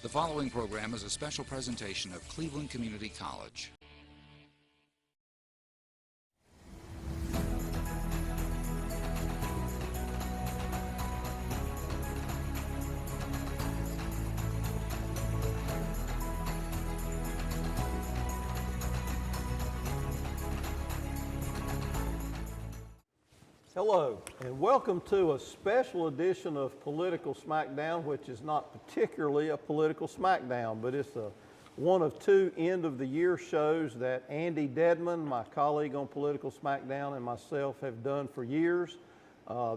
The following program is a special presentation of Cleveland Community College. Hello, and welcome to a special edition of Political Smackdown, which is not particularly a political smackdown, but it's one of two end-of-the-year shows that Andy Dedman, my colleague on Political Smackdown, and myself have done for years.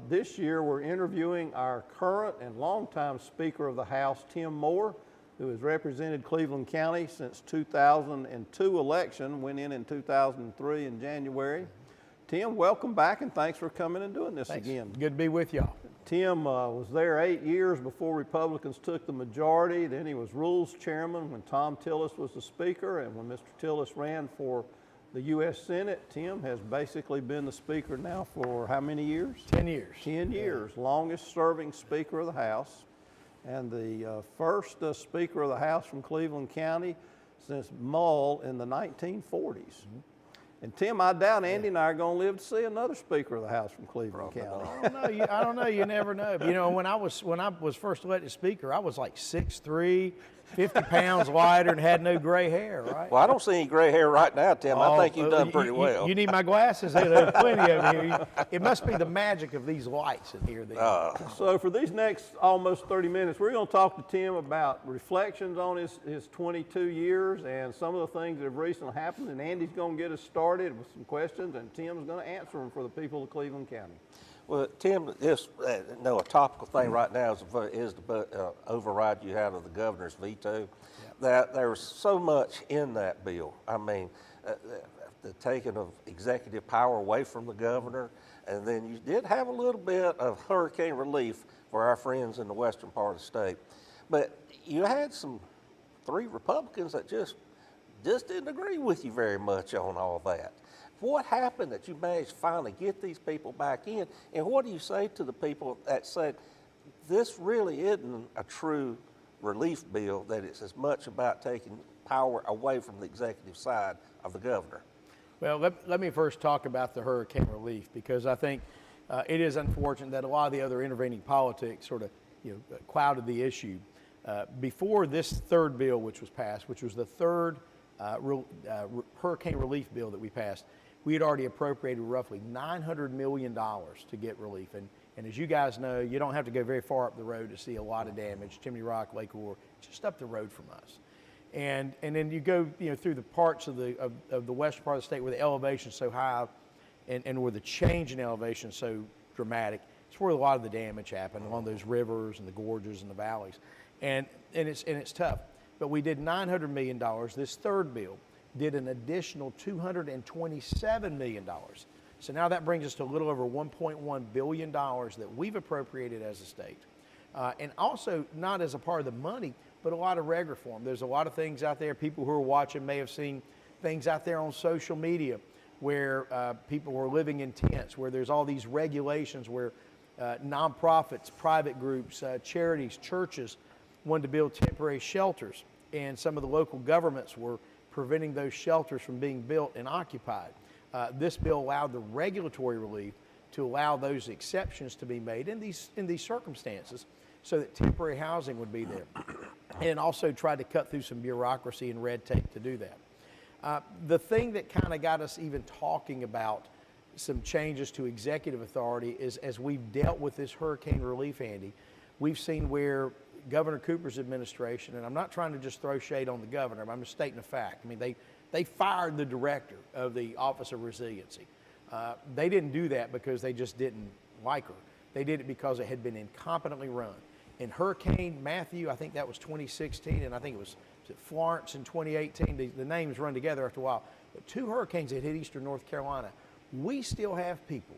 This year, we're interviewing our current and longtime Speaker of the House, Tim Moore, who has represented Cleveland County since 2002 election, went in 2003 in January. Tim, welcome back, and thanks for coming and doing this again. Good to be with y'all. Tim was there 8 years before Republicans took the majority. Then he was Rules Chairman when Thom Tillis was the Speaker, and when Mr. Tillis ran for the U.S. Senate, Tim has basically been the Speaker now for how many years? 10 years. 10 years, longest serving Speaker of the House, and the first Speaker of the House from Cleveland County since Mull in the 1940s. Mm-hmm. And Tim, I doubt Andy and I are going to live to see another Speaker of the House from Cleveland County. I don't know. You never know. You know, when I was first elected Speaker, I was like 6'3", 50 pounds lighter, and had no gray hair. Right? Well, I don't see any gray hair right now, Tim. I think you've done pretty well. You need my glasses. There's plenty of them here. It must be the magic of these lights in here. So for these next almost 30 minutes, we're going to talk to Tim about reflections on his 22 years and some of the things that have recently happened. And Andy's going to get us started with some questions, and Tim's going to answer them for the people of Cleveland County. Well, Tim, just a topical thing right now is the override you had of the governor's veto. Yep. That there's so much in that bill. I mean, the taking of executive power away from the governor, and then you did have a little bit of hurricane relief for our friends in the western part of the state. But you had three Republicans that just didn't agree with you very much on all that. What happened that you managed to finally get these people back in? And what do you say to the people that said, this really isn't a true relief bill, that it's as much about taking power away from the executive side of the governor? Well, let me first talk about the hurricane relief, because I think it is unfortunate that a lot of the other intervening politics sort of clouded the issue. Before this third bill, which was passed, which was the third hurricane relief bill that we passed, we had already appropriated roughly $900 million to get relief. And as you guys know, you don't have to go very far up the road to see a lot of damage. Chimney Rock, Lake Aurora, just up the road from us. And then you go through the parts of the western part of the state where the elevation's so high and where the change in elevation is so dramatic. It's where a lot of the damage happened, along those rivers and the gorges and the valleys. And it's tough. But we did $900 million. This third bill did an additional $227 million. So now that brings us to a little over $1.1 billion that we've appropriated as a state. And also not as a part of the money, but a lot of reg reform. There's a lot of things out there. People who are watching may have seen things out there on social media where people were living in tents, where there's all these regulations where nonprofits, private groups, charities, churches wanted to build temporary shelters, and some of the local governments were preventing those shelters from being built and occupied. This bill allowed the regulatory relief to allow those exceptions to be made in these circumstances so that temporary housing would be there, and also tried to cut through some bureaucracy and red tape to do that. The thing that kind of got us even talking about some changes to executive authority is, as we've dealt with this hurricane relief, Andy, we've seen where Governor Cooper's administration, and I'm not trying to just throw shade on the governor, but I'm just stating a fact. I mean, they fired the director of the Office of Resiliency. They didn't do that because they just didn't like her. They did it because it had been incompetently run. In Hurricane Matthew, I think that was 2016, and I think it was Florence in 2018. The names run together after a while. But two hurricanes that hit eastern North Carolina, we still have people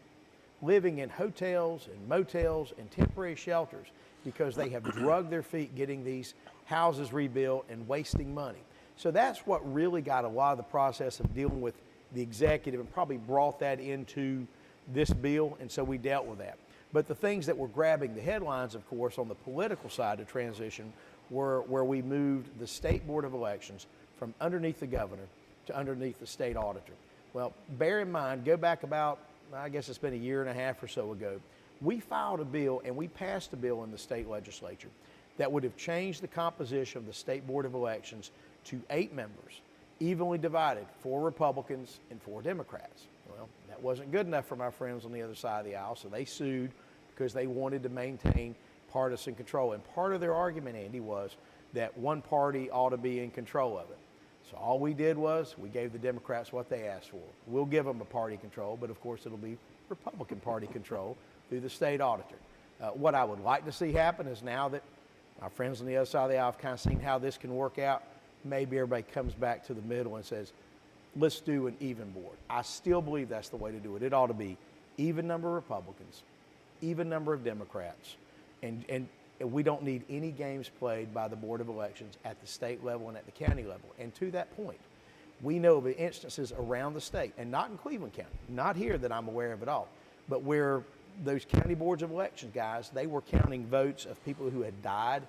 living in hotels and motels and temporary shelters because they have drugged their feet getting these houses rebuilt and wasting money. So that's what really got a lot of the process of dealing with the executive and probably brought that into this bill, and so we dealt with that. But the things that were grabbing the headlines, of course, on the political side of transition where we moved the State Board of Elections from underneath the governor to underneath the state auditor. Well, bear in mind, go back about, I guess it's been a year and a half or so ago, we filed a bill and we passed a bill in the state legislature that would have changed the composition of the State Board of Elections to 8 members, evenly divided, 4 Republicans and 4 Democrats. Well, that wasn't good enough for my friends on the other side of the aisle, so they sued because they wanted to maintain partisan control. And part of their argument, Andy, was that one party ought to be in control of it. So all we did was we gave the Democrats what they asked for. We'll give them a party control, but of course it'll be Republican party control through the state auditor. What I would like to see happen is, now that our friends on the other side of the aisle have kind of seen how this can work out, maybe everybody comes back to the middle and says, let's do an even board. I still believe that's the way to do it. It ought to be even number of Republicans, even number of Democrats, and we don't need any games played by the Board of Elections at the state level and at the county level. And to that point, we know of instances around the state, and not in Cleveland County, not here that I'm aware of at all, but where those county boards of elections guys, they were counting votes of people who had died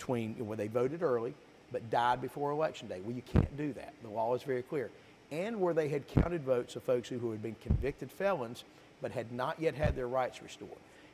where they voted early, but died before Election Day. Well, you can't do that. The law is very clear. And where they had counted votes of folks who had been convicted felons, but had not yet had their rights restored.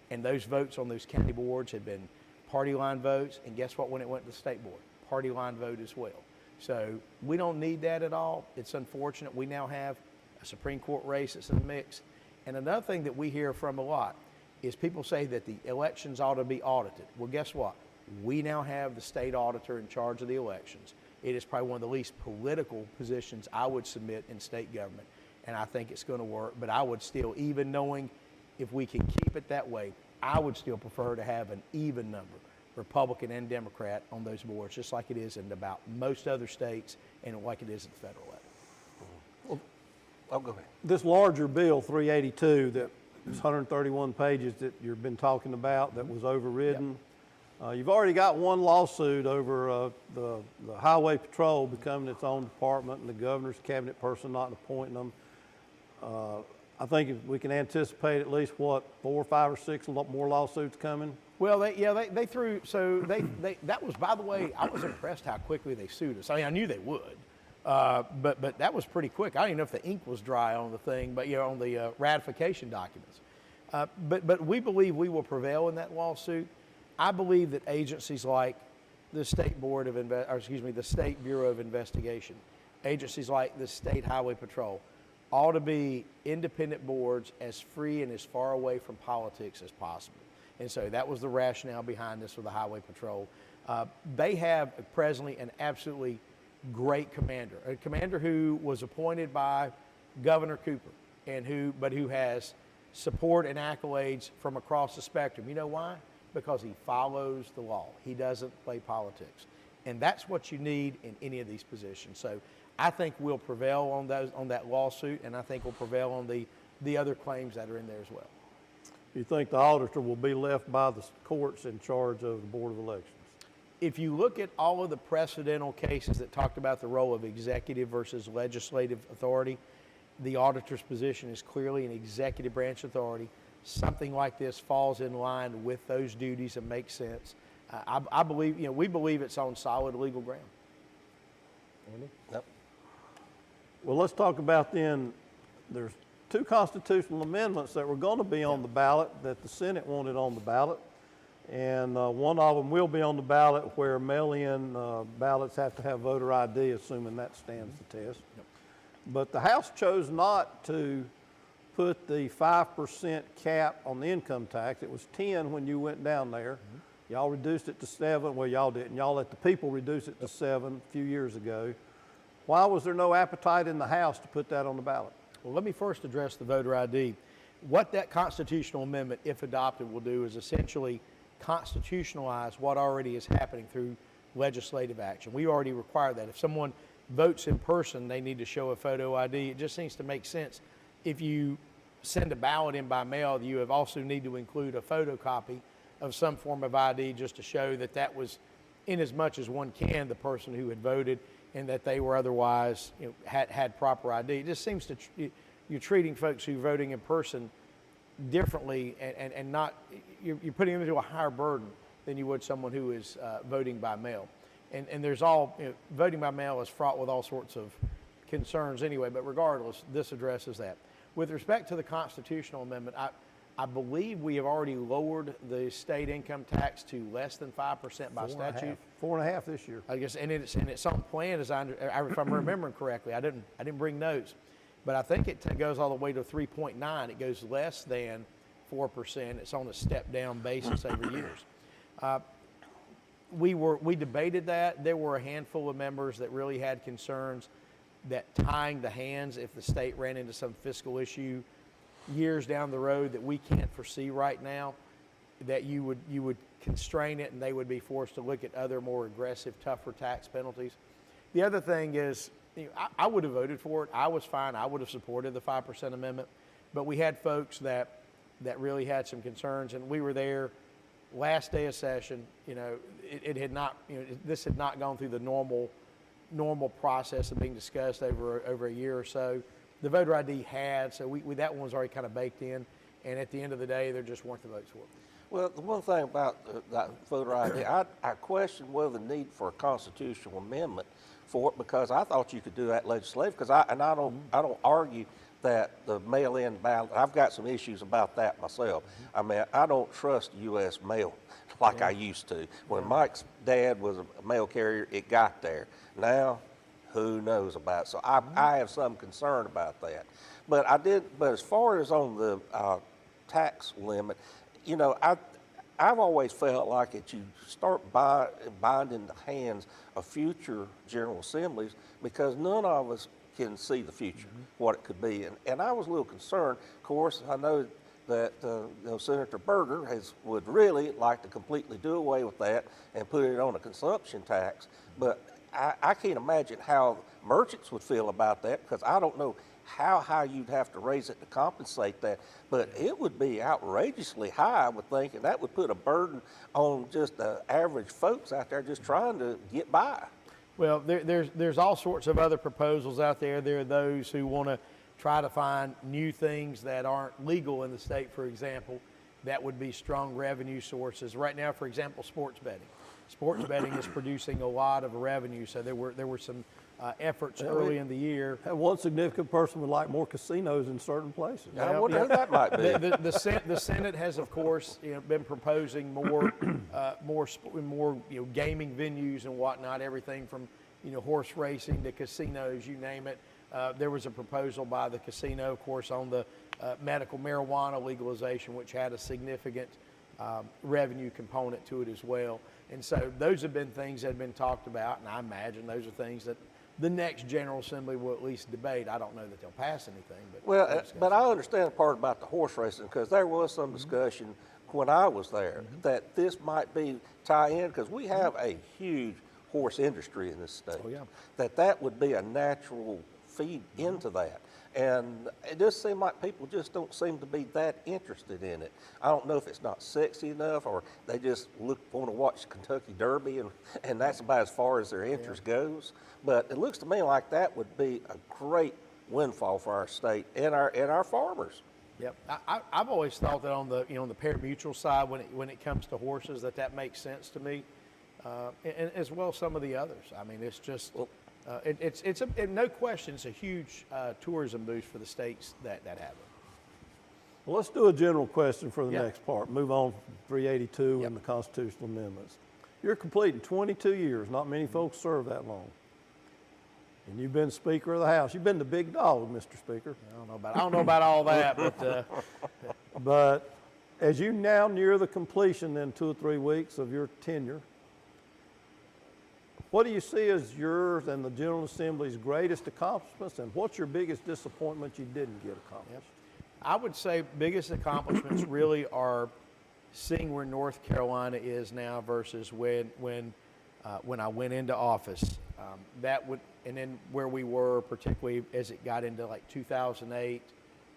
And those votes on those county boards had been party line votes, and guess what, when it went to the state board? Party line vote as well. So we don't need that at all. It's unfortunate. We now have a Supreme Court race that's in the mix. And another thing that we hear from a lot is people say that the elections ought to be audited. Well, guess what? We now have the state auditor in charge of the elections. It is probably one of the least political positions I would submit in state government, and I think it's going to work. But I would still, even knowing if we can keep it that way, I would still prefer to have an even number, Republican and Democrat, on those boards, just like it is in about most other states and like it is at the federal level. Oh, go ahead. This larger bill, 382, that is 131 pages that you've been talking about, that was overridden. You've already got one lawsuit over the Highway Patrol becoming its own department and the governor's cabinet person not appointing them. I think we can anticipate at least, 4 or 5 or 6 a lot more lawsuits coming. Well, they threw, so that was, by the way, I was impressed how quickly they sued us. I mean, I knew they would, but that was pretty quick. I don't even know if the ink was dry on the thing, but on the ratification documents. But we believe we will prevail in that lawsuit. I believe that agencies like the State the State Bureau of Investigation, agencies like the State Highway Patrol, ought to be independent boards, as free and as far away from politics as possible. And so that was the rationale behind this with the Highway Patrol. They have presently an absolutely great commander, a commander who was appointed by Governor Cooper, and who has support and accolades from across the spectrum. You know why? Because he follows the law. He doesn't play politics. And that's what you need in any of these positions. So I think we'll prevail on that lawsuit, and I think we'll prevail on the other claims that are in there as well. You think the auditor will be left by the courts in charge of the Board of Elections? If you look at all of the precedental cases that talked about the role of executive versus legislative authority, the auditor's position is clearly an executive branch authority. Something like this falls in line with those duties and makes sense. I believe, we believe it's on solid legal ground. Andy? Yep. Well, let's talk about then, there's 2 constitutional amendments that were going to be on the ballot that the Senate wanted on the ballot. And one of them will be on the ballot, where mail-in ballots have to have voter ID, assuming that stands the test. Yep. But the House chose not to put the 5% cap on the income tax. It was 10 when you went down there. Y'all reduced it to 7. Well, y'all didn't. Y'all let the people reduce it to 7 a few years ago. Why was there no appetite in the House to put that on the ballot? Well, let me first address the voter ID. What that constitutional amendment, if adopted, will do is essentially constitutionalize what already is happening through legislative action. We already require that. If someone votes in person, they need to show a photo ID. It just seems to make sense. If you send a ballot in by mail, you have also need to include a photocopy of some form of ID, just to show that that was, in as much as one can, the person who had voted, and that they were otherwise, had proper ID. It just seems to, you're treating folks who are voting in person differently, and not, you're putting them into a higher burden than you would someone who is voting by mail. And there's all, voting by mail is fraught with all sorts of concerns anyway, but regardless, this addresses that. With respect to the constitutional amendment, I believe we have already lowered the state income tax to less than 5% by statute. 4.5 this year. I guess, and it's on plan, if I'm remembering correctly. I didn't bring notes, but I think it goes all the way to 3.9. It goes less than 4%. It's on a step down basis every years. We debated that. There were a handful of members that really had concerns that tying the hands if the state ran into some fiscal issue years down the road that we can't foresee right now, that you would constrain it and they would be forced to look at other more aggressive, tougher tax penalties. The other thing is, I would have voted for it. I was fine. I would have supported the 5% amendment, but we had folks that really had some concerns, and we were there last day of session. It had not, this had not gone through the normal process of being discussed over a year or so. The voter ID had, so that one was already kind of baked in, and at the end of the day, there just weren't the votes for it. Well, the one thing about that voter ID, I question whether the need for a constitutional amendment for it, because I thought you could do that legislatively. Because I don't argue that the mail-in ballot. I've got some issues about that myself. I mean, I don't trust U.S. mail like I used to. When Mike's dad was a mail carrier, it got there. Now, who knows about it? So I have some concern about that. But as far as on the tax limit, I've always felt like that you start binding the hands of future General Assemblies, because none of us can see the future, what it could be. And I was a little concerned. Of course, I know that Senator Berger would really like to completely do away with that and put it on a consumption tax. But I can't imagine how merchants would feel about that, because I don't know how high you'd have to raise it to compensate that. But it would be outrageously high, I would think, and that would put a burden on just the average folks out there just trying to get by. Well, there's all sorts of other proposals out there. There are those who want to try to find new things that aren't legal in the state, for example, that would be strong revenue sources. Right now, for example, sports betting. Sports betting is producing a lot of revenue, so there were some efforts early in the year. One significant person would like more casinos in certain places. I wonder who that might be. The Senate has, of course, been proposing more gaming venues and whatnot, everything from horse racing to casinos, you name it. There was a proposal by the casino, of course, on the medical marijuana legalization, which had a significant revenue component to it as well. And so those have been things that have been talked about, and I imagine those are things that the next General Assembly will at least debate. I don't know that they'll pass anything. But I understand the part about the horse racing, because there was some discussion when I was there that this might be tie in, because we have a huge horse industry in this state. Oh, yeah. That would be a natural feed into that. And it just seems like people just don't seem to be that interested in it. I don't know if it's not sexy enough, or they just want to watch Kentucky Derby, and that's about as far as their interest goes. But it looks to me like that would be a great windfall for our state and our farmers. Yep, I've always thought that on the the pari-mutuel side, when it comes to horses, that makes sense to me, and as well as some of the others. I mean, it's just. It's no question, it's a huge tourism boost for the states that have it. Well, let's do a general question for the next part. Move on from 382 and the constitutional amendments. You're completing 22 years. Not many folks serve that long. And you've been Speaker of the House. You've been the big dog, Mr. Speaker. I don't know about all that, but but as you now near the completion in 2 or 3 weeks of your tenure, what do you see as yours and the General Assembly's greatest accomplishments, and what's your biggest disappointment you didn't get accomplished? I would say biggest accomplishments really are seeing where North Carolina is now versus when I went into office. And then where we were, particularly as it got into like 2008,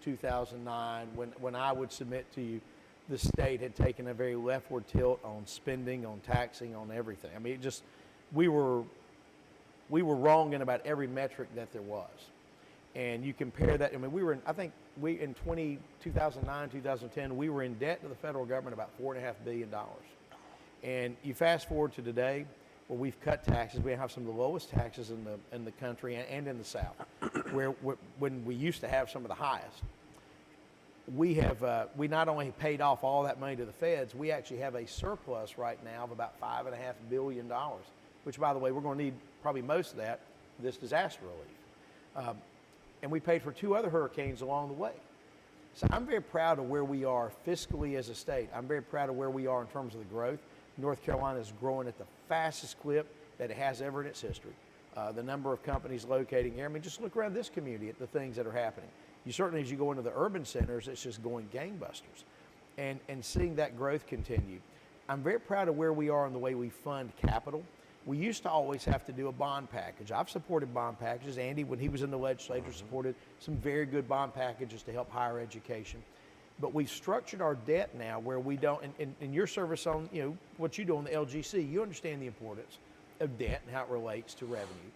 2009, when I would submit to you, the state had taken a very leftward tilt on spending, on taxing, on everything. I mean, we were wrong in about every metric that there was. And you compare that, I mean, in 2009, 2010, we were in debt to the federal government about $4.5 billion. And you fast forward to today, where we've cut taxes. We have some of the lowest taxes in the country and in the South, where when we used to have some of the highest. We not only paid off all that money to the feds, we actually have a surplus right now of about $5.5 billion, which, by the way, we're going to need probably most of that for this disaster relief. And we paid for 2 other hurricanes along the way. So I'm very proud of where we are fiscally as a state. I'm very proud of where we are in terms of the growth. North Carolina is growing at the fastest clip that it has ever in its history. The number of companies locating here, I mean, just look around this community at the things that are happening. You certainly, as you go into the urban centers, it's just going gangbusters. And seeing that growth continue. I'm very proud of where we are in the way we fund capital. We used to always have to do a bond package. I've supported bond packages. Andy, when he was in the legislature, supported some very good bond packages to help higher education. But we've structured our debt now where we don't, in your service on, what you do on the LGC, you understand the importance of debt and how it relates to revenue.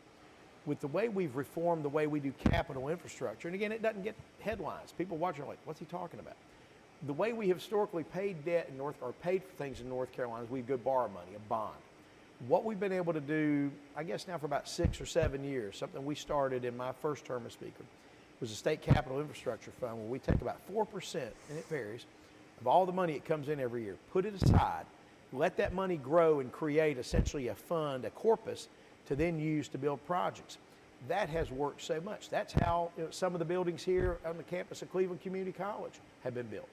With the way we've reformed the way we do capital infrastructure, and again, it doesn't get headlines. People watching are like, what's he talking about? The way we have historically paid debt or paid for things in North Carolina is we go borrow money, a bond. What we've been able to do, I guess now for about 6 or 7 years, something we started in my first term as Speaker, was a state capital infrastructure fund where we take about 4%, and it varies, of all the money that comes in every year, put it aside, let that money grow and create essentially a fund, a corpus, to then use to build projects. That has worked so much. That's how some of the buildings here on the campus of Cleveland Community College have been built.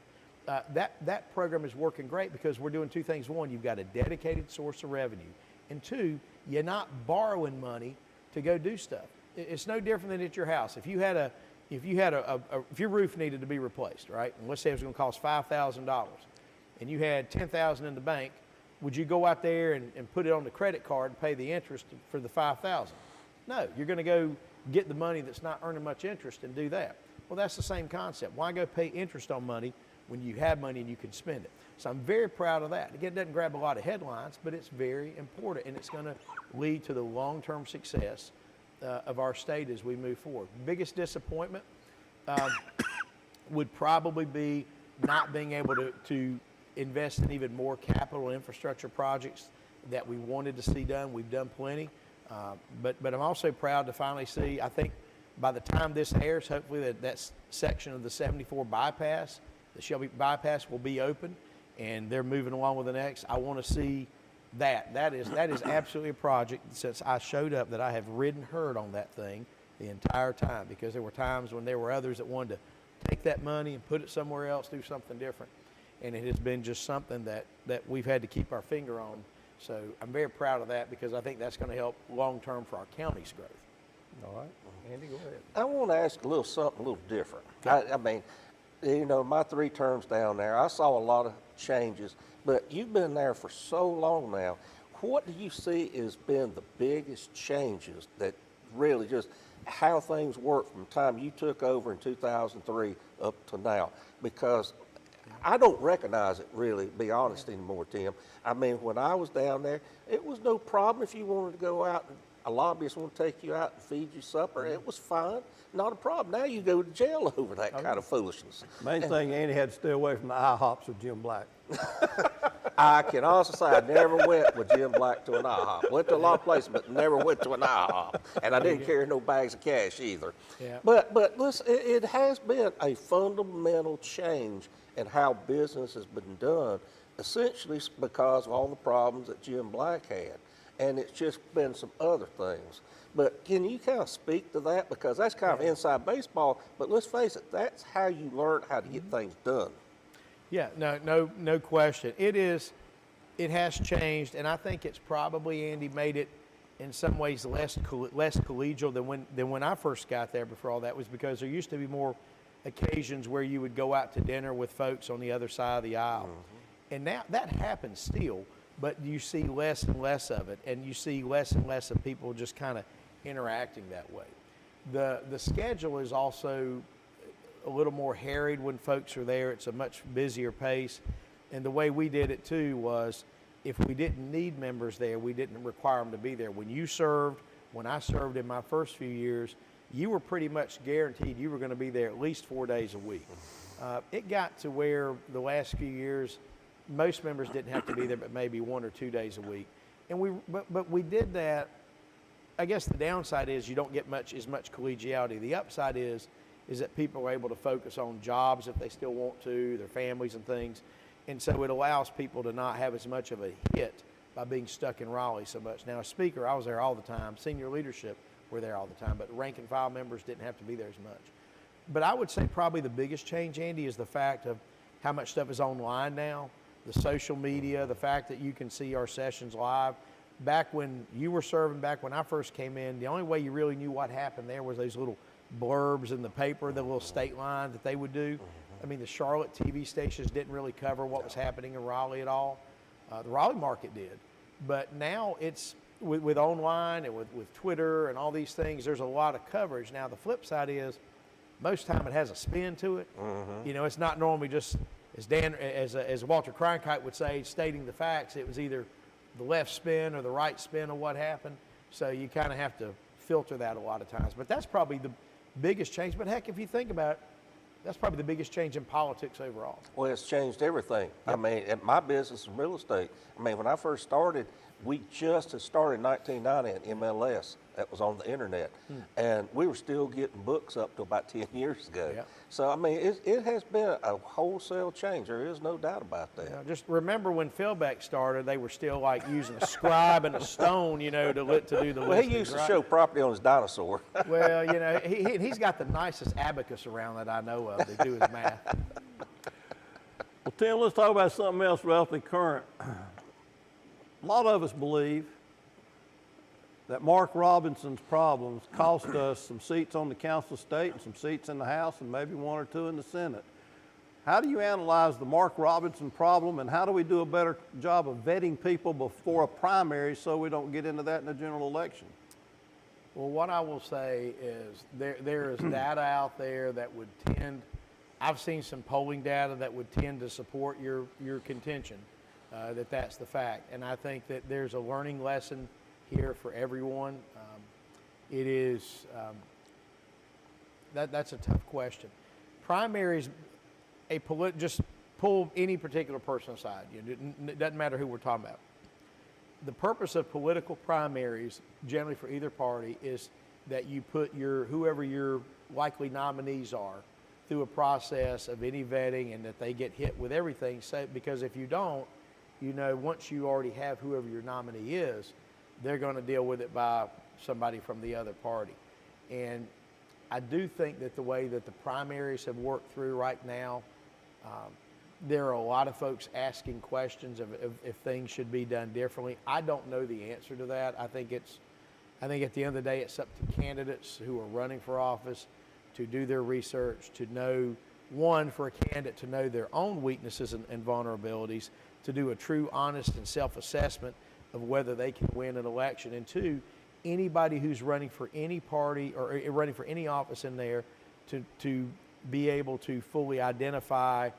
That program is working great because we're doing 2 things. 1, you've got a dedicated source of revenue. And 2, you're not borrowing money to go do stuff. It's no different than at your house. If your roof needed to be replaced, right? And let's say it was going to cost $5,000 and you had $10,000 in the bank, would you go out there and put it on the credit card and pay the interest for the $5,000? No, you're going to go get the money that's not earning much interest and do that. Well, that's the same concept. Why go pay interest on money when you have money and you can spend it? So I'm very proud of that. Again, it doesn't grab a lot of headlines, but it's very important, and it's going to lead to the long-term success of our state as we move forward. Biggest disappointment would probably be not being able to invest in even more capital infrastructure projects that we wanted to see done. We've done plenty, but I'm also proud to finally see, I think by the time this airs, hopefully that section of the 74 bypass, the Shelby bypass, will be open, and they're moving along with the next. I want to see that. That is absolutely a project, since I showed up, that I have ridden herd on that thing the entire time, because there were times when there were others that wanted to take that money and put it somewhere else, do something different. And it has been just something that we've had to keep our finger on. So I'm very proud of that, because I think that's going to help long-term for our county's growth. All right, Andy, go ahead. I want to ask something a little different. I mean, my 3 terms down there, I saw a lot of changes, but you've been there for so long now. What do you see has been the biggest changes that really just how things work from the time you took over in 2003 up to now? Because I don't recognize it really, to be honest anymore, Tim. I mean, when I was down there, it was no problem if you wanted to go out and a lobbyist want to take you out and feed you supper. It was fine, not a problem. Now you go to jail over that kind of foolishness. Main thing, Andy had to stay away from the IHOPs with Jim Black. I can honestly say I never went with Jim Black to an IHOP. Went to a lot of places, but never went to an IHOP. And I didn't carry no bags of cash either. Yeah. But listen, it has been a fundamental change in how business has been done, essentially because of all the problems that Jim Black had. And it's just been some other things. But can you kind of speak to that? Because that's kind of inside baseball, but let's face it, that's how you learn how to get things done. Yeah, no question. It has changed, and I think it's probably, Andy, made it in some ways less collegial than when I first got there. Before all that was because there used to be more occasions where you would go out to dinner with folks on the other side of the aisle. And now that happens still, but you see less and less of it, and you see less and less of people just kind of interacting that way. The schedule is also a little more harried when folks are there. It's a much busier pace. And the way we did it too was, if we didn't need members there, we didn't require them to be there. When I served in my first few years, you were pretty much guaranteed you were going to be there at least 4 days a week. It got to where the last few years, most members didn't have to be there, but maybe 1 or 2 days a week. And but we did that. I guess the downside is you don't get as much collegiality. The upside is that people are able to focus on jobs if they still want to, their families and things. And so it allows people to not have as much of a hit by being stuck in Raleigh so much. Now, as speaker, I was there all the time. Senior leadership were there all the time, but rank and file members didn't have to be there as much. But I would say probably the biggest change, Andy, is the fact of how much stuff is online now, the social media, the fact that you can see our sessions live. Back when you were serving, back when I first came in, the only way you really knew what happened there was those little blurbs in the paper, the little state line that they would do. I mean, the Charlotte TV stations didn't really cover what was happening in Raleigh at all. The Raleigh market did. But now it's with online and with Twitter and all these things, there's a lot of coverage. Now, the flip side is most time it has a spin to it. You know, it's not normally just, as Walter Cronkite would say, stating the facts. It was either the left spin or the right spin of what happened. So you kind of have to filter that a lot of times. But that's probably the biggest change. But heck, if you think about it, that's probably the biggest change in politics overall. Well, it's changed everything. I mean, at my business in real estate, I mean, when I first started, we just had started in 1990 in MLS. That was on the internet. And we were still getting books up to about 10 years ago. Yeah. So, I mean, it has been a wholesale change. There is no doubt about that. You know, just remember when Philbeck started, they were still like using a scribe and a stone, you know, to do the Well, listings, he used to right? show property on his dinosaur. Well, you know, he's got the nicest abacus around that I know of to do his math. Well, Tim, let's talk about something else relatively current. A lot of us believe that Mark Robinson's problems cost us some seats on the Council of State and some seats in the House and maybe 1 or 2 in the Senate. How do you analyze the Mark Robinson problem, and how do we do a better job of vetting people before a primary so we don't get into that in the general election? Well, what I will say is there is data out there that would tend, I've seen some polling data that would tend to support your contention, that's the fact. And I think that there's a learning lesson here for everyone. It is, that's a tough question. Primaries, just pull any particular person aside. It doesn't matter who we're talking about. The purpose of political primaries, generally for either party, is that you put whoever your likely nominees are through a process of any vetting, and that they get hit with everything. So, because if you don't, you know, once you already have whoever your nominee is, they're going to deal with it by somebody from the other party. And I do think that the way that the primaries have worked through right now, there are a lot of folks asking questions of if things should be done differently. I don't know the answer to that. I think at the end of the day, it's up to candidates who are running for office to do their research, to know, one, for a candidate to know their own weaknesses and vulnerabilities, to do a true, honest, and self-assessment of whether they can win an election, and two, anybody who's running for any party or running for any office in there to be able to fully identify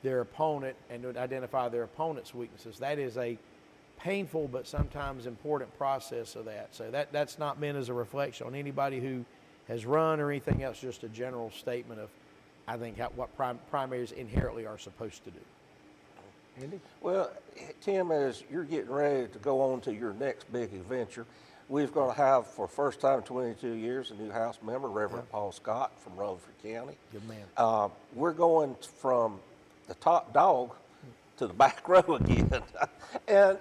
their opponent and to identify their opponent's weaknesses. That is a painful but sometimes important process of that. So that's not meant as a reflection on anybody who has run or anything else, just a general statement of, I think, what primaries inherently are supposed to do. Andy? Well, Tim, as you're getting ready to go on to your next big adventure, we've going to have, for the first time in 22 years, a new House member, Reverend Paul Scott from Rutherford County. Good man. We're going from the top dog to the back row again. and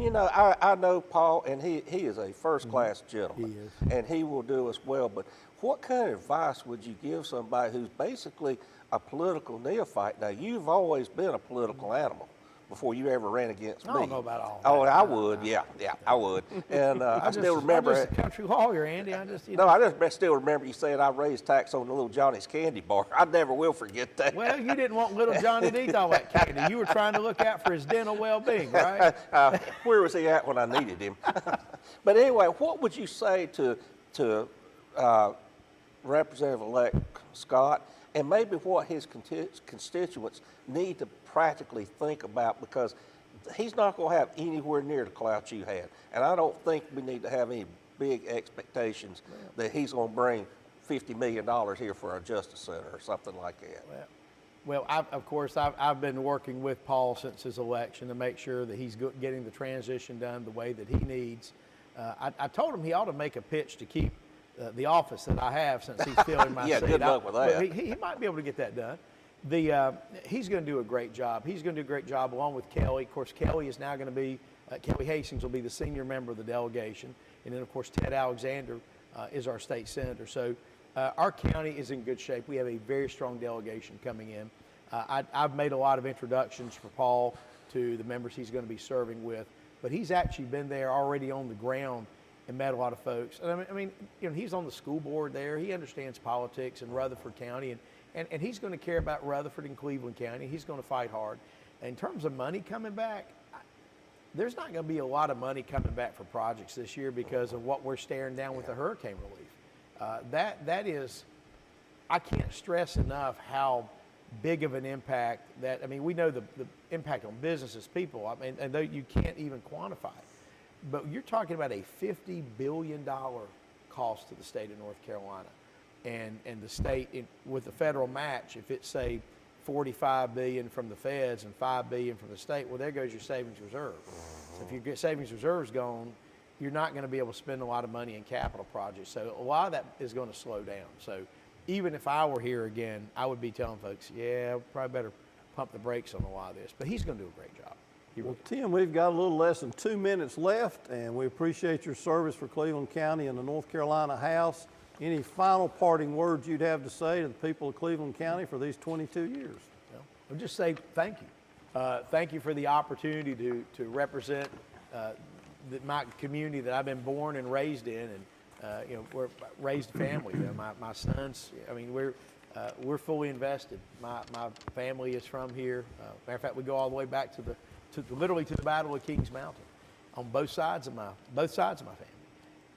you know, I know Paul, and he is a first-class gentleman. He is. And he will do us well. But what kind of advice would you give somebody who's basically a political neophyte? Now, you've always been a political animal before you ever ran against me. I don't know about all Oh, that. I would, yeah, I would. And I still remember. I'm just a country lawyer, Andy. I just, No, I just still remember you saying I raised tax on the Little Johnny's candy bar. I never will forget that. Well, you didn't want little Johnny to eat all that candy. You were trying to look out for his dental well-being, right? Where was he at when I needed him? But anyway, what would you say to Representative-elect Scott, and maybe what his constituents need to practically think about, because he's not going to have anywhere near the clout you had. And I don't think we need to have any big expectations that he's going to bring $50 million here for our Justice Center or something like that. Well, Well, of course, I've been working with Paul since his election to make sure that he's getting the transition done the way that he needs. I told him he ought to make a pitch to keep the office that I have since he's filling my Yeah, seat. good luck with that. He might be able to get that done. He's going to do a great job. He's going to do a great job along with Kelly. Of course, Kelly is now going to be, Kelly Hastings will be the senior member of the delegation. And then, of course, Ted Alexander is our state senator. So our county is in good shape. We have a very strong delegation coming in. I've made a lot of introductions for Paul to the members he's going to be serving with, but he's actually been there already on the ground and met a lot of folks. And I mean, you know, he's on the school board there. He understands politics in Rutherford County, and he's going to care about Rutherford and Cleveland County. He's going to fight hard. And in terms of money coming back, there's not going to be a lot of money coming back for projects this year because of what we're staring down with the hurricane relief. That is, I can't stress enough how big of an impact that, I mean, we know the impact on businesses, people, I mean, and you can't even quantify it. But you're talking about a $50 billion cost to the state of North Carolina. And the state, with the federal match, if it's, say, $45 billion from the feds and $5 billion from the state, well, there goes your savings reserve. So if your savings reserve's gone, you're not going to be able to spend a lot of money in capital projects. So a lot of that is going to slow down. So even if I were here again, I would be telling folks, yeah, probably better pump the brakes on a lot of this. But he's going to do a great job. Well, Tim, we've got a little less than 2 minutes left, and we appreciate your service for Cleveland County and the North Carolina House. Any final parting words you'd have to say to the people of Cleveland County for these 22 years? I'll just say thank you. Thank you for the opportunity to represent my community that I've been born and raised in, and you know, we're raised family. You know, my sons, I mean, we're fully invested. My family is from here. Matter of fact, we go all the way back literally to the Battle of Kings Mountain, on both sides of my family,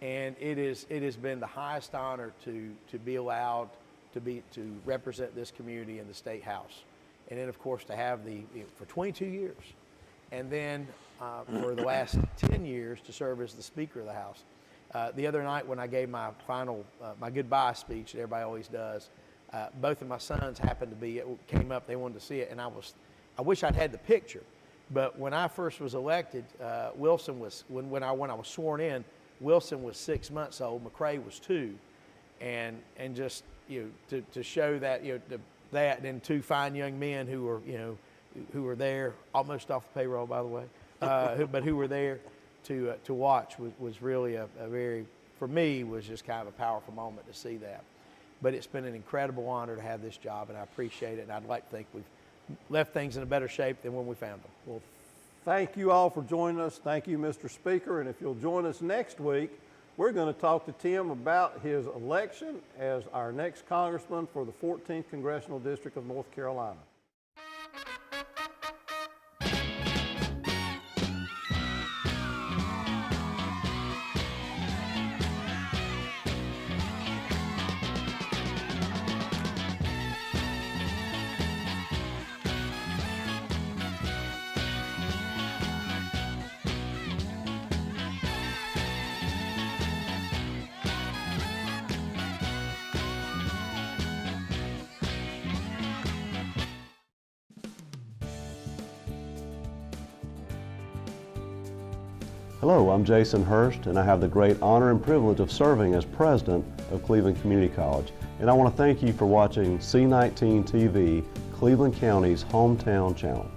and it has been the highest honor to be allowed to represent this community in the State House, and then of course to have for 22 years, and then for the last 10 years to serve as the Speaker of the House. The other night when I gave my final my goodbye speech that everybody always does, both of my sons came up, they wanted to see it, and I wish I'd had the picture. But when I first was elected, Wilson was, when I was sworn in, Wilson was 6 months old, McCray was 2. And just, you know, to show that, you know, that and 2 fine young men who were there, almost off the payroll, by the way, but who were there to watch was really a very, for me, was just kind of a powerful moment to see that. But it's been an incredible honor to have this job, and I appreciate it, and I'd like to think we've left things in a better shape than when we found them. Well, thank you all for joining us. Thank you, Mr. Speaker. And if you'll join us next week, we're going to talk to Tim about his election as our next congressman for the 14th Congressional District of North Carolina. Hello, I'm Jason Hurst, and I have the great honor and privilege of serving as president of Cleveland Community College. And I want to thank you for watching C19 TV, Cleveland County's hometown channel.